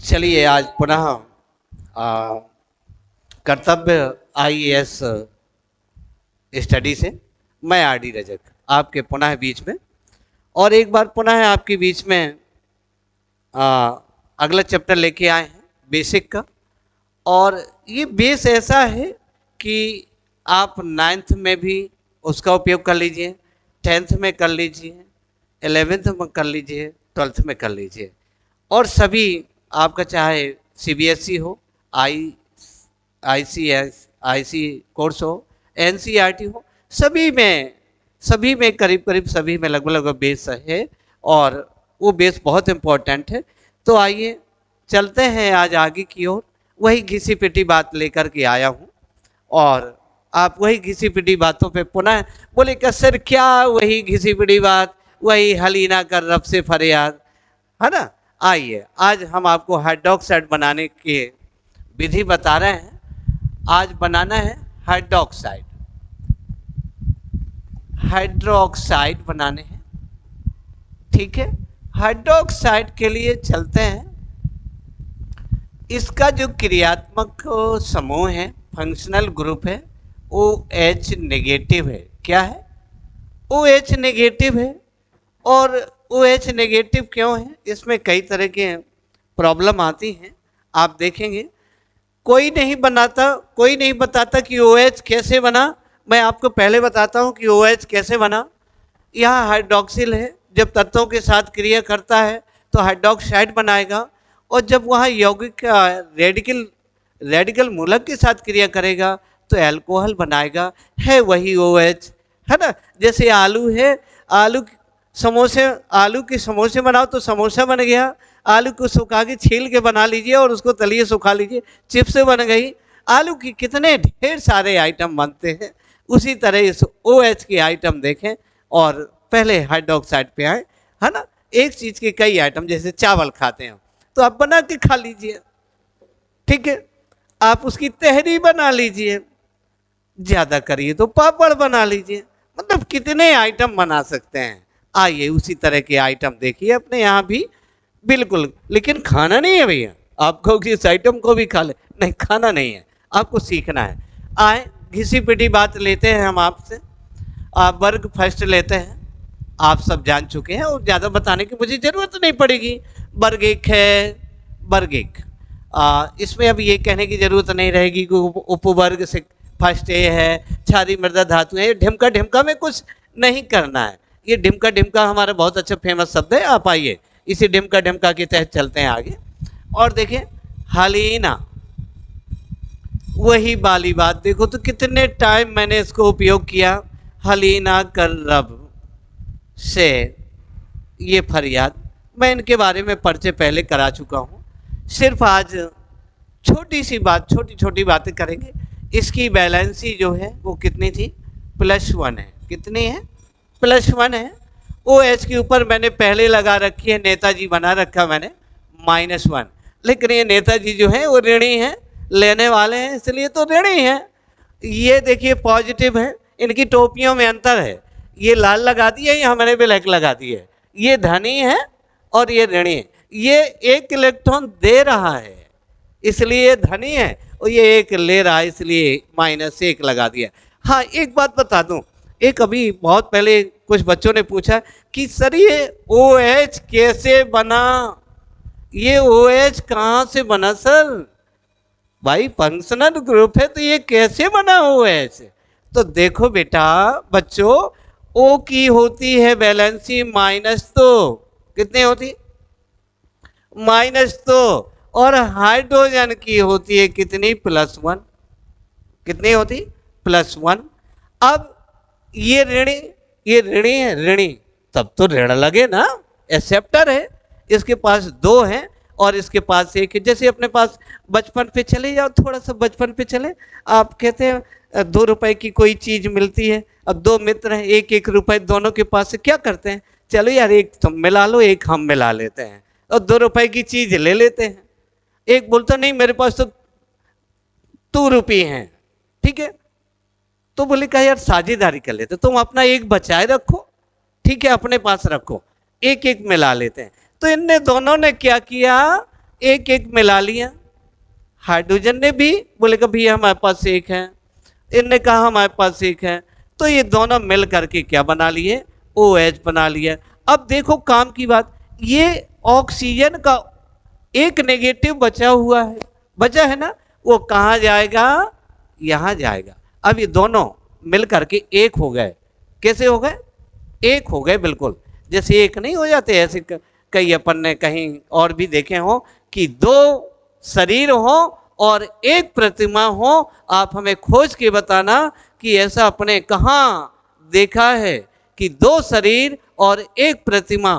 चलिए आज पुनः आ, कर्तव्य आईएएस स्टडी से मैं आर डी रजक आपके पुनः बीच में और एक बार पुनः आपके बीच में आ, अगला चैप्टर लेके आए हैं बेसिक का। और ये बेस ऐसा है कि आप नाइन्थ में भी उसका उपयोग कर लीजिए, टेंथ में कर लीजिए, 11th में कर लीजिए, 12th में कर लीजिए। और सभी आपका चाहे सीबीएसई हो, आईसी कोर्स हो, एनसीईआरटी हो, सभी में करीब करीब सभी में लगभग लगभग बेस है और वो बेस बहुत इम्पोर्टेंट है। तो आइए चलते हैं आज आगे की ओर। वही घिसी पिटी बात लेकर के आया हूँ और आप वही घिसी पिटी बातों पे पुनः बोले कि सर क्या वही घिसी पिटी बात, वही हलीना कर रब से फरियाद, है ना। आइए आज हम आपको हाइड्रोक्साइड बनाने की विधि बता रहे हैं। आज बनाना है हाइड्रोक्साइड, हाइड्रोक्साइड बनाने हैं, ठीक है। हाइड्रोक्साइड के लिए चलते हैं। इसका जो क्रियात्मक समूह है, फंक्शनल ग्रुप है, OH नेगेटिव है। क्या है? OH नेगेटिव है। और OH नेगेटिव क्यों है? इसमें कई तरह के प्रॉब्लम आती हैं, आप देखेंगे। कोई नहीं बताता कि OH कैसे बना। मैं आपको पहले बताता हूं कि OH कैसे बना। यहाँ हाइड्रोक्सिल है, जब तत्वों के साथ क्रिया करता है तो हाइड्रोक्साइड बनाएगा, और जब वहाँ यौगिक रेडिकल मूलक के साथ क्रिया करेगा तो अल्कोहल बनाएगा। है वही OH, है ना। जैसे आलू है, आलू के समोसे बनाओ तो समोसा बन गया। आलू को सुखा के छील के बना लीजिए और उसको तलिए सुखा लीजिए, चिप्स बन गई। आलू की कितने ढेर सारे आइटम बनते हैं। उसी तरह इस OH के आइटम देखें और पहले हाइड्रोक्साइड पे आए, है ना। एक चीज के कई आइटम, जैसे चावल खाते हैं तो आप बना के खा लीजिए, ठीक है। आप उसकी तहरी बना लीजिए, ज्यादा करिए तो पापड़ बना लीजिए, मतलब कितने आइटम बना सकते हैं। आइए उसी तरह के आइटम देखिए अपने यहाँ भी, बिल्कुल। लेकिन खाना नहीं है भैया, आपको इस आइटम को भी खा ले, नहीं खाना नहीं है, आपको सीखना है। आए घिसी पिटी बात लेते हैं हम आपसे। आप वर्ग फर्स्ट लेते हैं, आप सब जान चुके हैं और ज़्यादा बताने की मुझे ज़रूरत नहीं पड़ेगी। वर्ग एक है, वर्ग एक। इसमें अब ये कहने की ज़रूरत नहीं रहेगी कि उपवर्ग से फर्स्ट ए है, क्षारीय मृदा धातु है। ढिमका ढिमका में कुछ नहीं करना है। ये ढिमका ढिमका हमारा बहुत अच्छा फेमस शब्द है। आप आइए इसी ढिमका ढिमका के तहत चलते हैं आगे और देखें हलीना, वही वाली बात। देखो तो कितने टाइम मैंने इसको उपयोग किया। हलीना कर रब से ये फरियाद, मैं इनके बारे में परिचय पहले करा चुका हूँ। सिर्फ आज छोटी सी बात, छोटी छोटी बातें करेंगे। इसकी बैलेंसी जो है वो कितनी थी? +1 है। कितनी है? +1 है। OH के ऊपर मैंने पहले लगा रखी है, नेताजी बना रखा मैंने -1। लेकिन ये नेताजी जो है वो ऋणी है, लेने वाले हैं इसलिए तो ऋणी है। ये देखिए पॉजिटिव है, इनकी टोपियों में अंतर है। ये लाल लगा दी है, यहाँ मैंने ब्लैक लगा दी है। ये धनी है और ये ऋणी है। ये 1 इलेक्ट्रॉन दे रहा है इसलिए धनी है, और ये 1 ले रहा है इसलिए -1 लगा दिया। हाँ एक बात बता दूं, एक अभी बहुत पहले कुछ बच्चों ने पूछा कि सर ये OH कैसे बना, ये OH कहाँ से बना सर? भाई फंक्शनल ग्रुप है तो ये कैसे बना OH? तो देखो बेटा बच्चों, O की होती है बैलेंसी -2, कितनी होती? -2। और हाइड्रोजन की होती है कितनी? +1। कितनी होती? +1। अब ये ऋणी है, ऋणी तब तो ऋण लगे ना, एक्सेप्टर है। इसके पास 2 है और इसके पास 1 है। जैसे अपने पास बचपन पे चले जाओ, थोड़ा सा बचपन पे चले, आप कहते हैं 2 रुपए की कोई चीज मिलती है। अब 2 मित्र हैं, 1-1 रुपए दोनों के पास से, क्या करते हैं? चलो यार 1 तुम मिला लो, 1 हम मिला लेते हैं और 2 रुपए की चीज ले लेते हैं। एक बोलता नहीं मेरे पास तो 2 रुपये हैं, ठीक है। तो बोले कहा यार साझेदारी कर लेते, तुम अपना 1 बचाए रखो, ठीक है, अपने पास रखो, 1-1 मिला लेते हैं। तो इनने दोनों ने क्या किया? एक एक मिला लिया। हाइड्रोजन ने भी बोले कि भैया हमारे पास एक है, इनने कहा हमारे पास एक है, तो ये दोनों मिल करके क्या बना लिए, OH बना लिया। अब देखो काम की बात, ये ऑक्सीजन का एक नेगेटिव बचा हुआ है, बचा है ना, वो कहाँ जाएगा, यहां जाएगा। अब ये दोनों मिल करके एक हो गए। कैसे हो गए, एक हो गए, बिल्कुल जैसे एक नहीं हो जाते ऐसे। कई अपन ने कहीं और भी देखे हो कि दो शरीर हो और एक प्रतिमा हो। आप हमें खोज के बताना कि ऐसा अपने कहाँ देखा है कि दो शरीर और एक प्रतिमा,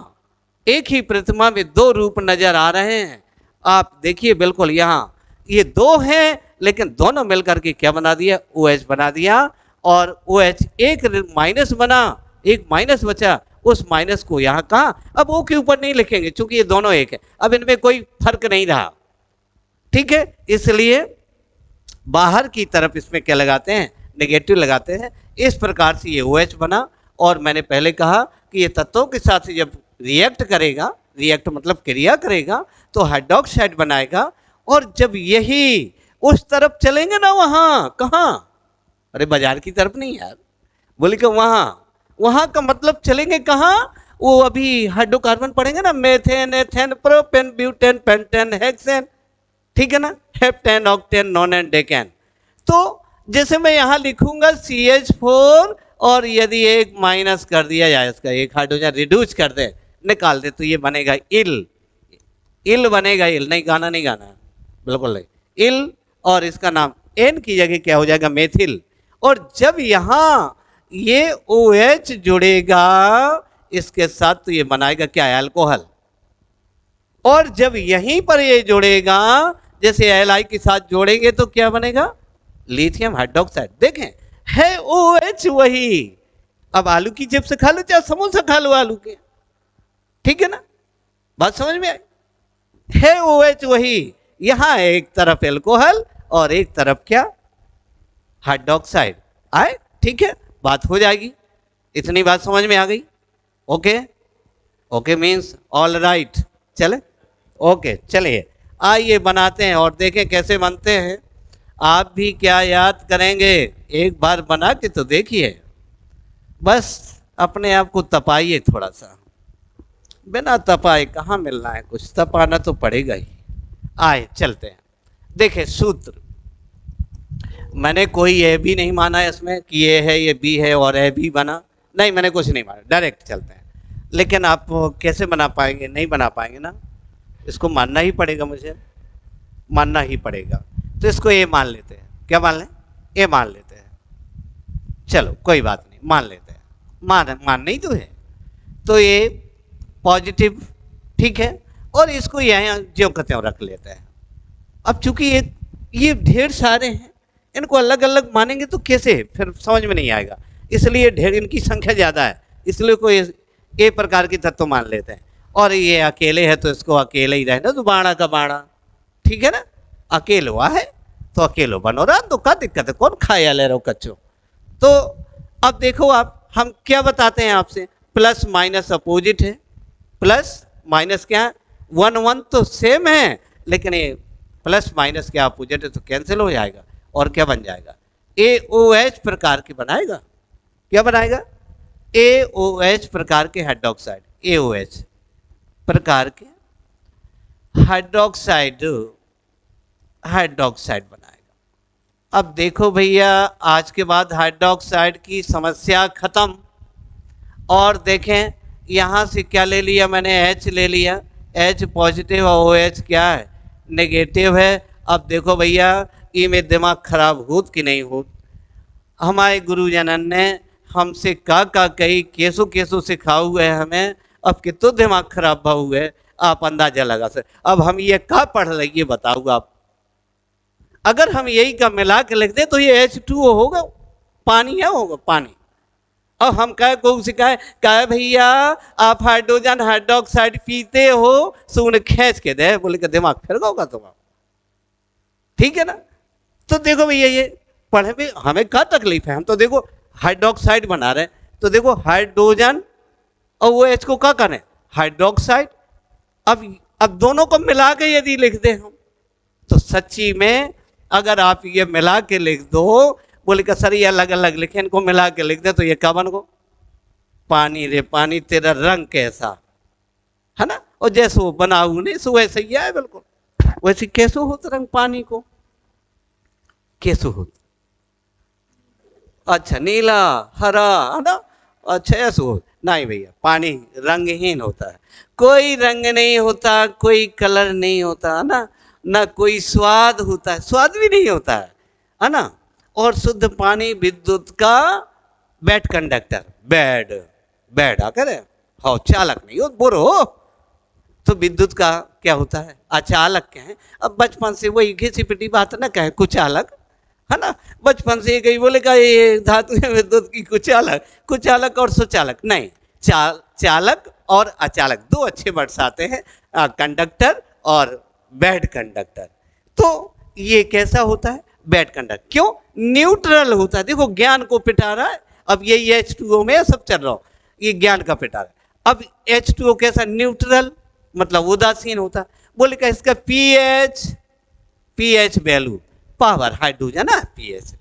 एक ही प्रतिमा में दो रूप नजर आ रहे हैं। आप देखिए बिल्कुल यहाँ ये दो हैं, लेकिन दोनों मिलकर के क्या बना दिया, OH बना दिया। और OH एक माइनस बना, एक माइनस बचा, उस माइनस को यहाँ कहा, अब O के ऊपर नहीं लिखेंगे क्योंकि ये दोनों एक है, अब इनमें कोई फर्क नहीं रहा, ठीक है। इसलिए बाहर की तरफ इसमें क्या लगाते हैं, नेगेटिव लगाते हैं। इस प्रकार से ये OH बना। और मैंने पहले कहा कि ये तत्वों के साथ जब रिएक्ट करेगा, रिएक्ट मतलब क्रिया करेगा, तो हाइड्रोक्साइड बनाएगा। और जब यही उस तरफ चलेंगे ना, वहां कहाँ, अरे बाजार की तरफ नहीं यार, बोले कि वहां, वहां का मतलब चलेंगे कहाँ, वो अभी हाइड्रोकार्बन पढ़ेंगे ना, methane, ethane, propane, butane, pentane, hexane, ठीक है ना, हेप्टेन, ऑक्टेन, नोनेन, डेकेन। तो जैसे मैं यहां लिखूंगा CH4, और यदि एक माइनस कर दिया जाए, इसका एक हाइड्रोजन रिड्यूस कर दे, निकाल दे, तो ये बनेगा इल, इल बनेगा, इल नहीं, गाना नहीं गाना, बिल्कुल नहीं, इल। और इसका नाम एन की जगह क्या हो जाएगा, मेथिल। और जब यहां ये OH जुड़ेगा इसके साथ, तो ये बनाएगा क्या, अल्कोहल। और जब यहीं पर ये जुड़ेगा, जैसे Li के साथ जोड़ेंगे तो क्या बनेगा, लिथियम हाइड्रोक्साइड। देखें है OH वही। अब आलू की चिप्स खा लो, चाहे समोसा खा लो आलू के, ठीक है ना, बात समझ में आई, है OH वही। यहां एक तरफ एल्कोहल और एक तरफ क्या, हाइड्रोक्साइड आए, ठीक है, बात हो जाएगी। इतनी बात समझ में आ गई, okay, okay means all right, चले, ओके चलिए आइए बनाते हैं और देखें कैसे बनते हैं। आप भी क्या याद करेंगे, एक बार बना के तो देखिए, बस अपने आप को तपाइए थोड़ा सा, बिना तपाए कहाँ मिलना है, कुछ तपाना तो पड़ेगा ही। आए चलते हैं, देखें सूत्र, मैंने कोई ये भी नहीं माना है इसमें कि ये है, ये बी है और ए भी बना, नहीं मैंने कुछ नहीं माना, डायरेक्ट चलते हैं। लेकिन आप कैसे बना पाएंगे, नहीं बना पाएंगे ना, इसको मानना ही पड़ेगा, मुझे मानना ही पड़ेगा। तो इसको ए मान लेते हैं, क्या मान लें, ए मान लेते हैं, चलो कोई बात नहीं, मान लेते हैं, मान नहीं तो है, तो ये पॉजिटिव, ठीक है। और इसको यहाँ ज्यों का त्यों रख लेते हैं। अब चूंकि ये ढेर सारे हैं, इनको अलग अलग मानेंगे तो कैसे, फिर समझ में नहीं आएगा, इसलिए ढेर, इनकी संख्या ज़्यादा है, इसलिए कोई ए प्रकार की तत्व मान लेते हैं। और ये अकेले है तो इसको अकेले ही रहना, तो बाणा का बाणा, ठीक है ना, अकेलो है तो अकेलो बनो रहा, तो क्या दिक्कत है, कौन खाया ले रहो कच्चो। तो अब देखो आप, हम क्या बताते हैं आपसे, प्लस माइनस अपोजिट है, प्लस माइनस क्या है, 1 1 तो सेम है, लेकिन ये प्लस माइनस क्या अपोजिट है, तो कैंसिल हो जाएगा और क्या बन जाएगा, AOH प्रकार के बनाएगा, क्या बनाएगा, AOH प्रकार के हाइड्रोक्साइड, AOH प्रकार के हाइड्रोक्साइड, हाइड्रोक्साइड बनाएगा। अब देखो भैया, आज के बाद हाइड्रोक्साइड की समस्या खत्म। और देखें यहाँ से क्या ले लिया मैंने, H ले लिया, H पॉजिटिव और OH क्या है, नेगेटिव है। अब देखो भैया, ये में दिमाग खराब होत कि नहीं होत, हमारे गुरुजनन ने हमसे का कही केसो केसो सिखा हुए है हमें, अब कितो दिमाग खराब भा हुए, आप अंदाजा लगा सकते। अब हम ये का पढ़ रहे, ये बताऊँ आप, अगर हम यही का मिला के लिख दें तो ये H2O होगा, पानी है, होगा पानी। अब हम कहे को सिखाए, कहे भैया आप हाइड्रोजन हाइड्रोक्साइड पीते हो, सुन खींच के दे, बोले कि दिमाग फिर होगा तुम्हारा, ठीक है ना। तो देखो भैया, ये पढ़े में हमें क्या तकलीफ है, हम तो देखो हाइड्रोक्साइड बना रहे हैं, तो देखो हाइड्रोजन और वो H को क्या करें, हाइड्रोक्साइड। अब अब दोनों को मिला के यदि लिख दे हम, तो सच्ची में अगर आप ये मिला के लिख दो, बोले का सर ये अलग अलग लिखे, इनको मिला के लिख दे तो ये क्या बन गो? पानी रे पानी तेरा रंग कैसा, है ना? और जैसे वो बनाऊ नहीं सो वैसे ही है, बिल्कुल वैसे कैसे होता रंग पानी को, कैसे होता? अच्छा नीला हरा, है ना? अच्छा ऐसे हो नहीं भैया, पानी रंगहीन होता है, कोई रंग नहीं होता, कोई कलर नहीं होता, है ना? ना कोई स्वाद होता है, स्वाद भी नहीं होता है ना? और शुद्ध पानी विद्युत का बैड कंडक्टर, बैड बैड आकर है, हाँ चालक नहीं हो बोरो हो, तो विद्युत का क्या होता है? अचालक क्या है? अब बचपन से वही घिसी पिटी बात ना कहे कुचालक, है ना? बचपन से कहीं बोलेगा ये धातु है विद्युत की कुचालक, कुचालक और सुचालक नहीं, चालक और अचालक दो अच्छे वर्ड्स आते हैं, कंडक्टर और बैड कंडक्टर। तो ये कैसा होता है? Bad conductor. क्यों? न्यूट्रल होता है। देखो ज्ञान को पिटा रहा है, अब ये H2O में सब चल रहा हो, ये ज्ञान का पिटा रहा है। अब H2O कैसा? न्यूट्रल, मतलब उदासीन होता है। बोले का इसका पीएच वैल्यू, पावर हाइड्रोजन है पीएच,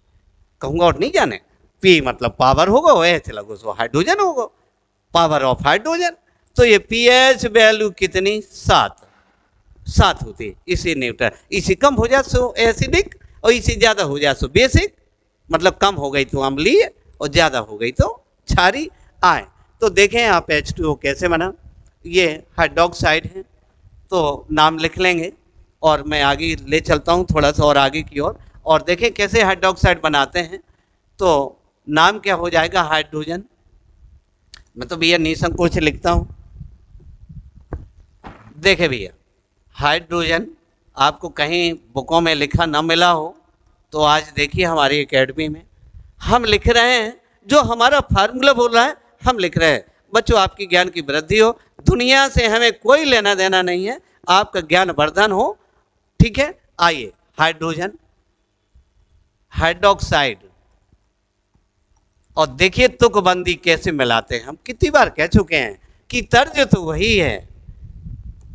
कहूंगा और नहीं जाने, पी मतलब पावर होगा, एच लगो सो हाइड्रोजन होगा, पावर ऑफ हाइड्रोजन। तो ये पीएच वैल्यू कितनी? 7 होती है, इसी न्यूट्रल। इसी कम हो जाए सो एसिडिक, और इसी ज्यादा हो जाए सो बेसिक, मतलब कम हो गई तो अम्लीय और ज्यादा हो गई तो क्षारी आए। तो देखें आप H2O कैसे बना, ये हाइड्रोक्साइड है, तो नाम लिख लेंगे और मैं आगे ले चलता हूँ थोड़ा सा और आगे की ओर, और देखें कैसे हाइड्रोक्साइड बनाते हैं। तो नाम क्या हो जाएगा? हाइड्रोजन। मैं तो भैया निसंकोच से लिखता हूँ। देखे भैया, हाइड्रोजन आपको कहीं बुकों में लिखा ना मिला हो तो आज देखिए हमारी एकेडमी में हम लिख रहे हैं, जो हमारा फार्मूला बोल रहा है हम लिख रहे हैं। बच्चों आपकी ज्ञान की वृद्धि हो, दुनिया से हमें कोई लेना देना नहीं है, आपका ज्ञान वर्धन हो, ठीक है? आइए, हाइड्रोजन, हाइड्रोक्साइड, और देखिए तुकबंदी कैसे मिलाते हैं। हम कितनी बार कह चुके हैं कि तर्ज तो वही है,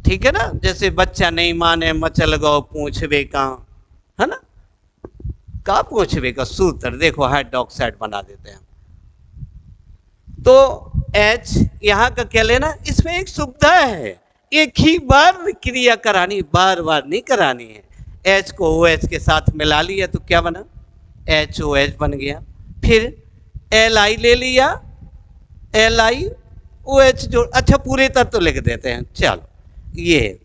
ठीक है ना? जैसे बच्चा नहीं माने मचल गो पूछवे कहाँ, है ना? का पूछवे का सूत्र देखो हाइड्रोक्साइड बना देते हैं। तो H यहाँ का क्या लेना? इसमें एक सुविधा है, एक ही बार क्रिया करानी, बार बार नहीं करानी है। H को OH के साथ मिला लिया तो क्या बना? HOH बन गया। फिर Li ले लिया, LiOH जो, अच्छा पूरे तत्व लिख देते हैं। चलो ये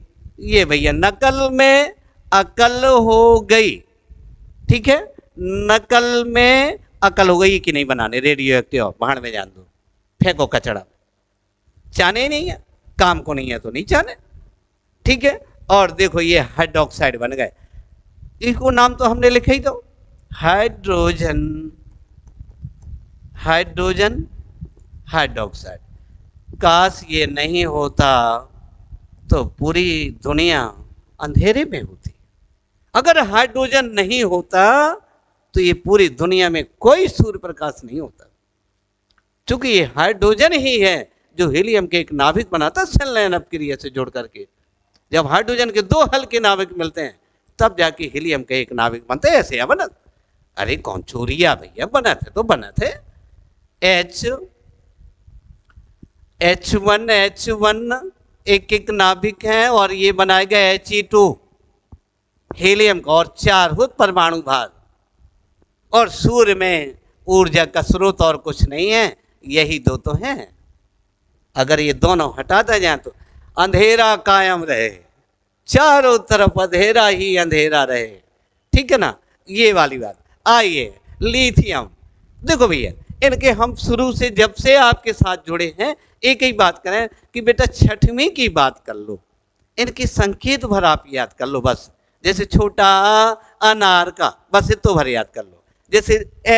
भैया नकल में अकल हो गई, ठीक है? नकल में अकल हो गई कि नहीं बनाने, रेडियो एक्टिव भाड़ में जान दो, फेंको कचड़ा, चाने नहीं है, काम को नहीं है तो नहीं चाने, ठीक है? और देखो ये हाइड्रोक्साइड बन गए, इसको नाम तो हमने लिखा ही दो, हाइड्रोजन, हाइड्रोजन हाइड्रोक्साइड। काश ये नहीं होता तो पूरी दुनिया अंधेरे में होती। अगर हाइड्रोजन नहीं होता तो ये पूरी दुनिया में कोई सूर्य प्रकाश नहीं होता, क्योंकि ये हाइड्रोजन ही है जो हीलियम के एक नाभिक बनाता है संलयन अपक्रिया से जोड़ करके। जब हाइड्रोजन के दो हल्के नाभिक मिलते हैं तब जाके हीलियम के एक नाभिक बनते हैं। ऐसे बना, अरे कौन चोरिया भैया, बना थे तो बना थे। H1 एक एक नाभिक है और ये बनाएगा He2 हीलियम का, और 4 हो परमाणु भाग, और सूर्य में ऊर्जा का स्रोत और कुछ नहीं है, यही दो तो हैं। अगर ये दोनों हटाता जाए तो अंधेरा कायम रहे, चारों तरफ अंधेरा ही अंधेरा रहे, ठीक है ना? ये वाली बात। आइए लिथियम, देखो भैया इनके हम शुरू से जब से आपके साथ जुड़े हैं एक ही बात करें कि बेटा छठवीं की बात कर लो, इनके संकेत भर आप याद कर लो बस। जैसे छोटा अनार का, बस इतो भर याद कर लो। जैसे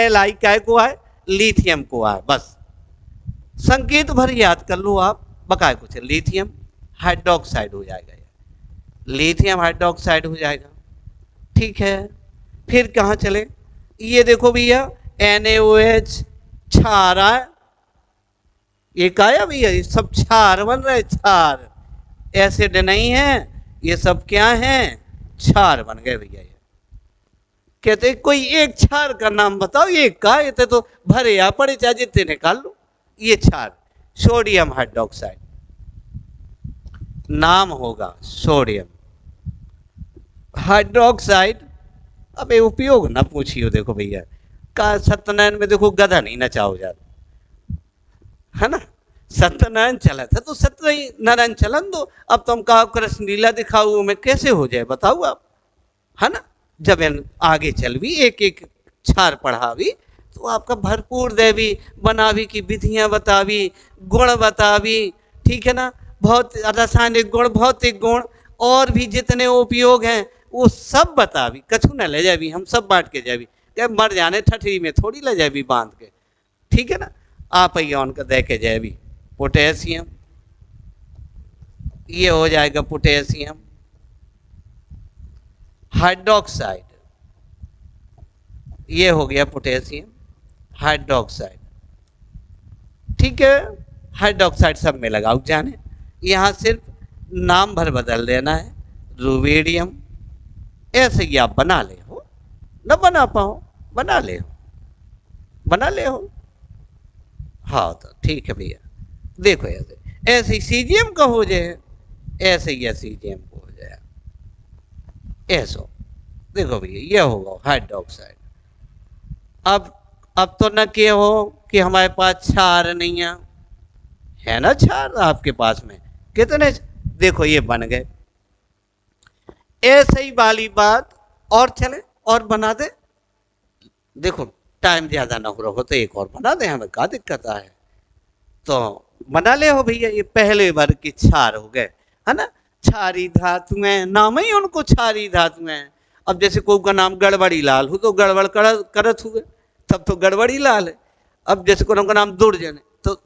Li काय को है, लिथियम को है, बस संकेत भर याद कर लो आप, बकाए कुछ लिथियम हाइड्रोक्साइड हो जाएगा, लिथियम हाइड्रोक्साइड हो जाएगा, ठीक है? फिर कहाँ चले? ये देखो भैया NaOH क्षार, ये क्या भैया, ये सब क्षार बन रहे, क्षार एसिड नहीं है, ये सब क्या है, क्षार बन गए भैया। ये कहते कोई एक क्षार का नाम बताओ, ये का ये तो भरे या पड़े चाहे जितने निकाल लो, ये क्षार सोडियम हाइड्रोक्साइड नाम होगा, सोडियम हाइड्रोक्साइड। अब ये उपयोग ना पूछियो, देखो भैया का सत्यनारायण में देखो गधा नहीं नचाओ जाता है ना, सत्यनारायण चला था तो सत्यनारायण चलन दो। अब तुम कहो कृष्ण लीला दिखाओ में कैसे हो जाए बताओ आप, है ना। जब आगे चल भी एक एक क्षार पढ़ावी तो आपका भरपूर देवी बनावी की विधियां बतावी, गुण बतावी, ठीक है ना, बहुत रासायनिक गुण, भौतिक गुण और भी जितने उपयोग हैं वो सब बतावी, कछु न ले जावी, हम सब बांट के जावी, क्या मर जाने ठठरी में थोड़ी ले जावी बांध के, ठीक है ना। आप यौन का दे के जावी पोटेशियम, ये हो जाएगा पोटेशियम हाइड्रोक्साइड, ये हो गया पोटेशियम हाइड्रोक्साइड, ठीक है। हाइड्रोक्साइड सब में लगाओ जाने, यहाँ सिर्फ नाम भर बदल देना है, रुबीडियम। ऐसे ही आप बना ले हो, न बना पाओ बना ले हो, बना ले हो, हाँ तो ठीक है भैया। देखो ऐसे ऐसे ही सीजियम का हो जाए, ऐसे ही सीजियम को हो जाए ऐसो। देखो भैया ये होगा हाइड्रोक्साइड। अब तो न के हो कि हमारे पास क्षार नहीं है ना, क्षार आपके पास में कितने, देखो ये बन गए। ऐसे ही वाली बात और चले और बना दे, देखो टाइम ज्यादा ना हो रहा हो तो एक और बना दे, हमें क्या दिक्कत है, तो बना ले हो भैया। ये पहले वर्ग की क्षार हो गए, है ना, क्षारी धातुएं, नाम ही उनको क्षारी धातुएं। अब जैसे कोई का नाम गड़बड़ी लाल हो तो गड़बड़ करत हुए, तब तो गड़बड़ी लाल है। अब जैसे कोई का नाम दुर्जन है तो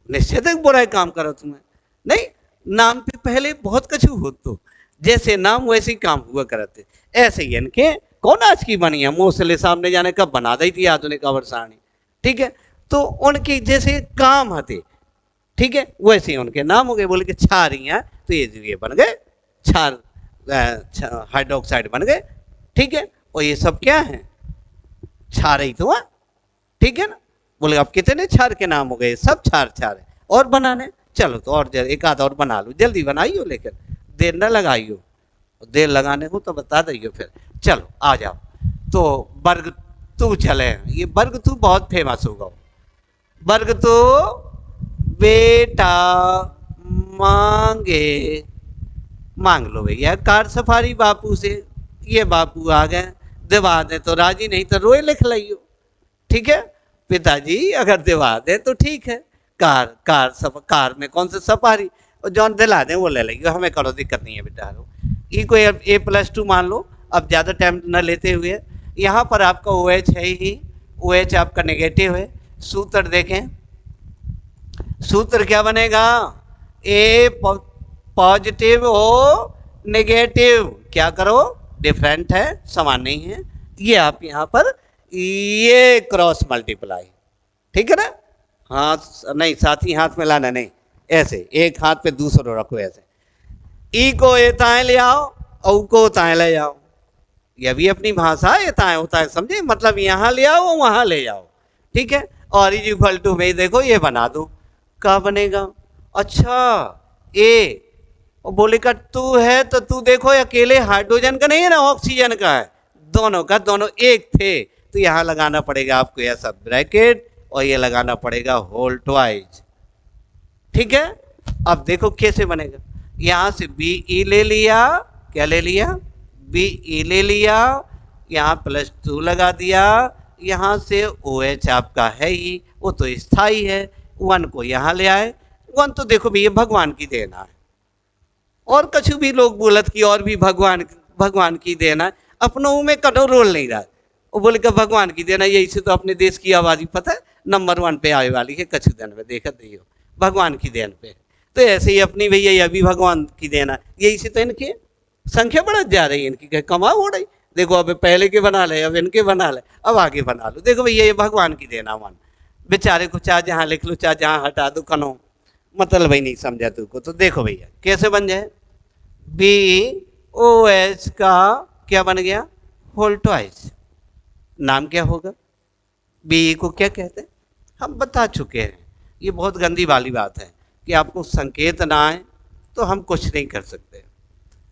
निश्चित एक बुरा काम करत हुए, नहीं, नाम पे पहले बहुत कछु हो, तो जैसे नाम वैसे ही काम हुआ करते। ऐसे ही इनके कौन आज की बनी है, मोसले सामने जाने कब बना दी थी आधुनिक अवरसाणी, ठीक है। तो उनके जैसे काम हते, ठीक है, वैसे ही उनके नाम हो गए, बोले कि क्षारी हैं तो ये बन गए क्षार हाइड्रोक्साइड बन गए, ठीक है। और ये सब क्या है, क्षार ही तो है, ठीक है ना। बोले अब कितने क्षार के नाम हो गए, सब क्षार क्षार है। और बनाने चलो तो और एक आधा और बना लो, जल्दी बनाइयो, लेकिन देर न लगाइयो, देर लगाने को तो बता दियो फिर। चलो आ जाओ, तो वर्ग तू चले, ये वर्ग तू बहुत फेमस होगा। वर्ग तो बेटा मांगे, मांग लो भैया कार सफारी बापू से, ये बापू आ गए, दिवा दे तो राजी, नहीं तो रोए लिख लियो, ठीक है। पिताजी अगर दिवा दे तो ठीक है, कार में कौन सा सफारी, और जौन दिला दे वो ले लेंगे, हमें करो दिक्कत नहीं है बेटा। ई को A+2 मान लो, अब ज़्यादा टाइम न लेते हुए, यहाँ पर आपका OH है ही, OH आपका नेगेटिव है। सूत्र देखें, सूत्र क्या बनेगा, A पॉजिटिव हो नेगेटिव, क्या करो डिफरेंट है, समान नहीं है, ये आप यहाँ पर ये क्रॉस मल्टीप्लाई, ठीक है ना। हाथ नहीं, साथ ही हाथ में लाना नहीं, ऐसे एक हाथ पे दूसरा रखो ऐसे, ई को एताएं ले आओ और को ताएं ले आओ, यह भी अपनी भाषा एताएं होता है, समझे, मतलब यहाँ ले आओ वहाँ ले जाओ, ठीक है। और इज इक्वल टू में देखो ये बना दो, क्या बनेगा, अच्छा ए, और बोले का तू है तो तू देखो अकेले हाइड्रोजन का नहीं है ना, ऑक्सीजन का है, दोनों का दोनों एक थे, तो यहाँ लगाना पड़ेगा आपको ऐसा ब्रैकेट, और ये लगाना पड़ेगा होल ट्वाइस, ठीक है। अब देखो कैसे बनेगा, यहाँ से BE ले लिया, क्या ले लिया, BE ले लिया, यहाँ +2 लगा दिया, यहाँ से OH आपका है ही, वो तो स्थाई है, 1 को यहाँ ले आए, 1 तो देखो भैया भगवान की देना है, और कछु भी लोग बोलत कि और भी भगवान की देना है, अपनों में कटो रोल नहीं रहा, वो बोले कि भगवान की देना, यही से तो अपने देश की आबादी पता है नंबर 1 पे आने वाली है, कछु दिन में देखा दियो भगवान की देन पे। तो ऐसे ही अपनी भैया यह भी भगवान की देना, यही से तो इनकी संख्या बढ़त जा रही है, इनकी कमा हो रही, देखो अब पहले के बना ले, अब इनके बना ले, अब आगे बना लो, देखो भैया ये भगवान की देना, वन बेचारे को चाहे जहाँ लिख लो चाहे जहाँ हटा दो, कनो मतलब ही नहीं समझा तुमको। तो देखो भैया कैसे बन जाए, BOH का क्या बन गया, होल ट्वाइस। नाम क्या होगा, BE को क्या कहते हैं हम बता चुके हैं। ये बहुत गंदी वाली बात है कि आपको संकेत ना आए तो हम कुछ नहीं कर सकते।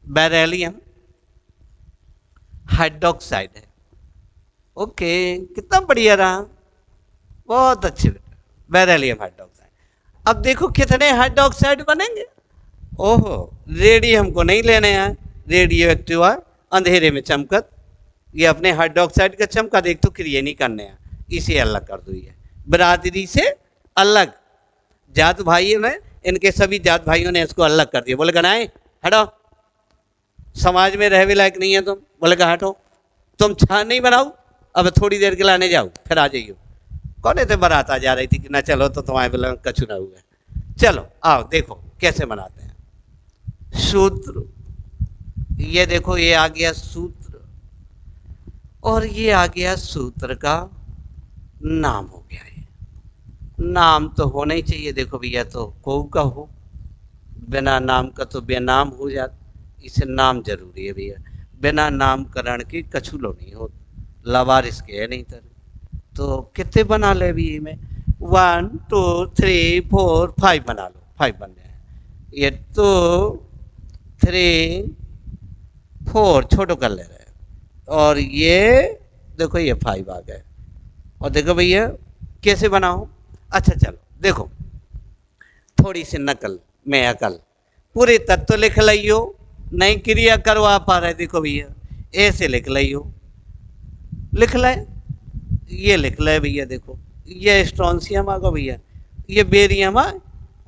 बेरिलियम हाइड्रोक्साइड है। ओके, कितना बढ़िया रहा, बहुत अच्छे बेटा, बेरिलियम हाइड्रोक्साइड। अब देखो कितने हाइड्रोक्साइड बनेंगे। ओहो, रेडियम को नहीं लेने हैं, रेडियो एक्टिव अंधेरे में चमकत, ये अपने हाइड्रोक्साइड का चमका देख तो क्रिया नहीं करने हैं, इसे अलग कर दो। ये बिरादरी से अलग, जात भाइयों ने, इनके सभी जात भाइयों ने इसको अलग कर दिया। बोले गनाए हटो, समाज में रहने लायक नहीं है तुम। बोले कहा हटो, तुम छा नहीं बनाओ, अब थोड़ी देर के लाने जाओ, फिर आ जाइयो। कौन थे बारात आ जा रही थी कि ना चलो तो तुम्हारे बोला कछु ना हुआ। चलो आओ देखो कैसे बनाते हैं। सूत्र, ये देखो ये आ गया सूत्र, और ये आ गया सूत्र का नाम हो गया। ये नाम तो होना ही चाहिए। देखो भैया तो को का हो, बिना नाम का तो बेनाम हो जाता, इसे नाम जरूरी है भैया। बिना नामकरण के कछुलो नहीं हो, लवारिस के है नहीं तर। तो कितने बना ले भी में, 1 2 3 4 5 बना लो, 5 बन जाए। ये 2 3 4 छोटो कर ले रहे, और ये देखो ये 5 आ गए। और देखो भैया कैसे बनाओ। अच्छा चलो देखो, थोड़ी सी नकल में अकल, पूरे तत्व लिख लियो, नहीं क्रिया करवा पा रहे। देखो भैया ऐसे लिख लियो, लिख ले, ये लिख ले भैया। देखो ये स्ट्रॉन्सियम आ गो भैया, ये बेरियम आ,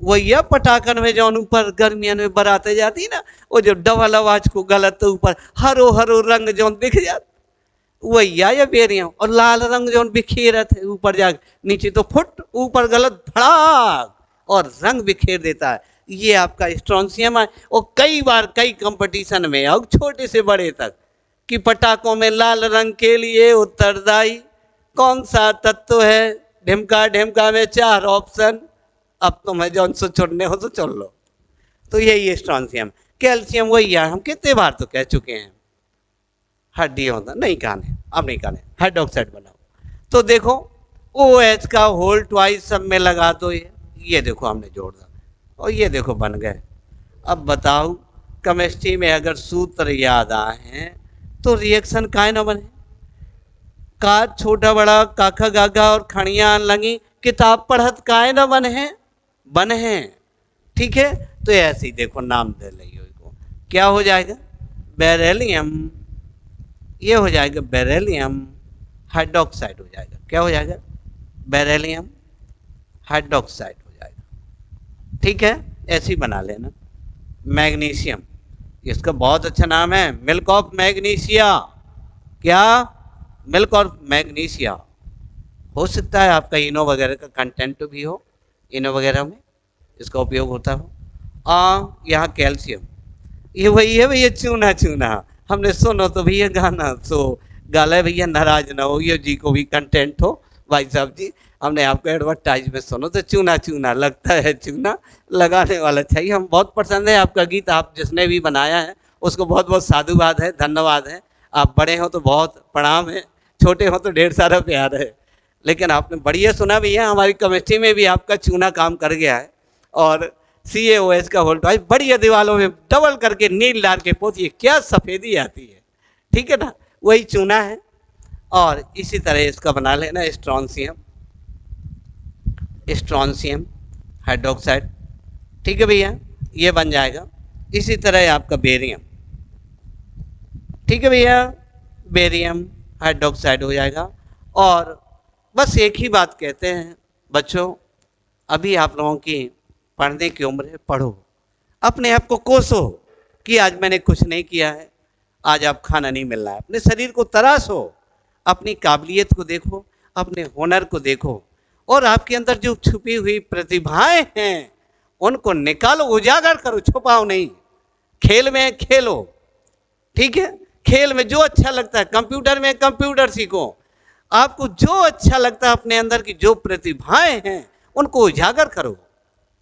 वही पटाखन में जो ऊपर गर्मियों में बराते जाती ना, वो जो डबल आवाज को गलत तो ऊपर हरो हरो रंग जो दिख जाता, वही या बेरियम। और लाल रंग जो बिखेरत है ऊपर जा, नीचे तो फुट, ऊपर गलत भड़ाक, और रंग बिखेर देता है। ये आपका स्ट्रॉन्सियम है। और कई बार कई कंपटीशन में, और छोटे से बड़े तक, कि पटाखों में लाल रंग के लिए उत्तरदायी कौन सा तत्व है। ढिमका ढिमका में 4 ऑप्शन, अब तुम्हें जौन सो चुनने हो तो चुन लो। तो यही स्ट्रॉन्सियम। कैल्शियम वही है, हम कितने बार तो कह चुके हैं, हड्डी होता नहीं कहने, अब नहीं कहने, हाइड्रोक्साइड बनाओ। तो देखो OH का होल ट्वाइस सब में लगा दो, ये देखो हमने जोड़ दिया, और ये देखो बन गए। अब बताओ केमिस्ट्री में अगर सूत्र याद आए हैं तो रिएक्शन काहे ना बने। का छोटा बड़ा काखा गागा और खड़िया लगी, किताब पढ़त काहे ना बने हैं, बने हैं। ठीक है, तो ऐसे ही देखो नाम दे लियो को, क्या हो जाएगा, बेरिलियम। ये हो जाएगा बेरिलियम हाइड्रोक्साइड हो जाएगा। क्या हो जाएगा, बेरिलियम हाइड्रोक्साइड हो जाएगा। ठीक है, ऐसे ही बना लेना। मैग्नीशियम, इसका बहुत अच्छा नाम है, मिल्क ऑफ मैग्नीशिया। क्या, मिल्क ऑफ मैग्नीशिया। हो सकता है आपका इनो वगैरह का कंटेंट भी हो, इनो वगैरह में इसका उपयोग होता हो। यहाँ कैल्शियम, ये वही है भैया चूना चूना, हमने सुनो तो भैया गाना, तो गाला भैया नाराज ना हो, ये जी को भी कंटेंट हो भाई साहब जी, हमने आपको एडवर्टाइज में सुनो तो चूना चूना लगता है, चूना लगाने वाला चाहिए। हम बहुत पसंद है आपका गीत, आप जिसने भी बनाया है उसको बहुत बहुत साधुवाद है, धन्यवाद है। आप बड़े हो तो बहुत प्रणाम है, छोटे हो तो ढेर सारा प्यार है। लेकिन आपने बढ़िया सुना भी है, हमारी केमिस्ट्री में भी आपका चूना काम कर गया है। और CaOH का होल ट्वाइस बढ़िया दीवालों में डबल करके नील डाल के पोतिए, क्या सफ़ेदी आती है। ठीक है ना, वही चूना है। और इसी तरह इसका बना लेना स्ट्रॉन्सियम, स्ट्रॉन्सियम हाइड्रोक्साइड। ठीक है भैया, ये बन जाएगा। इसी तरह आपका बेरियम, ठीक है भैया, बेरियम हाइड्रोक्साइड हो जाएगा। और बस एक ही बात कहते हैं बच्चों, अभी आप लोगों की पढ़ने की उम्र है, पढ़ो, अपने आप को कोसो कि आज मैंने कुछ नहीं किया है, आज आप खाना नहीं मिल रहा है। अपने शरीर को तराशो, अपनी काबिलियत को देखो, अपने हुनर को देखो, और आपके अंदर जो छुपी हुई प्रतिभाएं हैं उनको निकालो, उजागर करो, छुपाओ नहीं। खेल में खेलो, ठीक है, खेल में जो अच्छा लगता है, कंप्यूटर में कंप्यूटर सीखो, आपको जो अच्छा लगता है, अपने अंदर की जो प्रतिभाएं हैं उनको उजागर करो,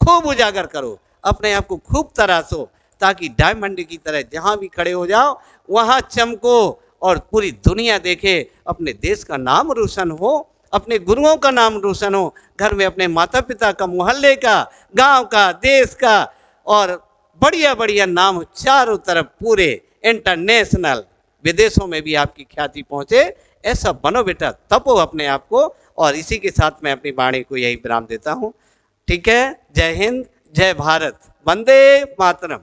खूब उजागर करो, अपने आप को खूब तराशो, ताकि डायमंड की तरह जहां भी खड़े हो जाओ वहां चमको और पूरी दुनिया देखे, अपने देश का नाम रोशन हो, अपने गुरुओं का नाम रोशन हो, घर में अपने माता पिता का, मोहल्ले का, गांव का, देश का, और बढ़िया बढ़िया नाम चारों तरफ पूरे इंटरनेशनल विदेशों में भी आपकी ख्याति पहुंचे। ऐसा बनो बेटा, तपो अपने आप को। और इसी के साथ मैं अपनी वाणी को यही विराम देता हूं। ठीक है, जय हिंद, जय भारत, वंदे मातरम।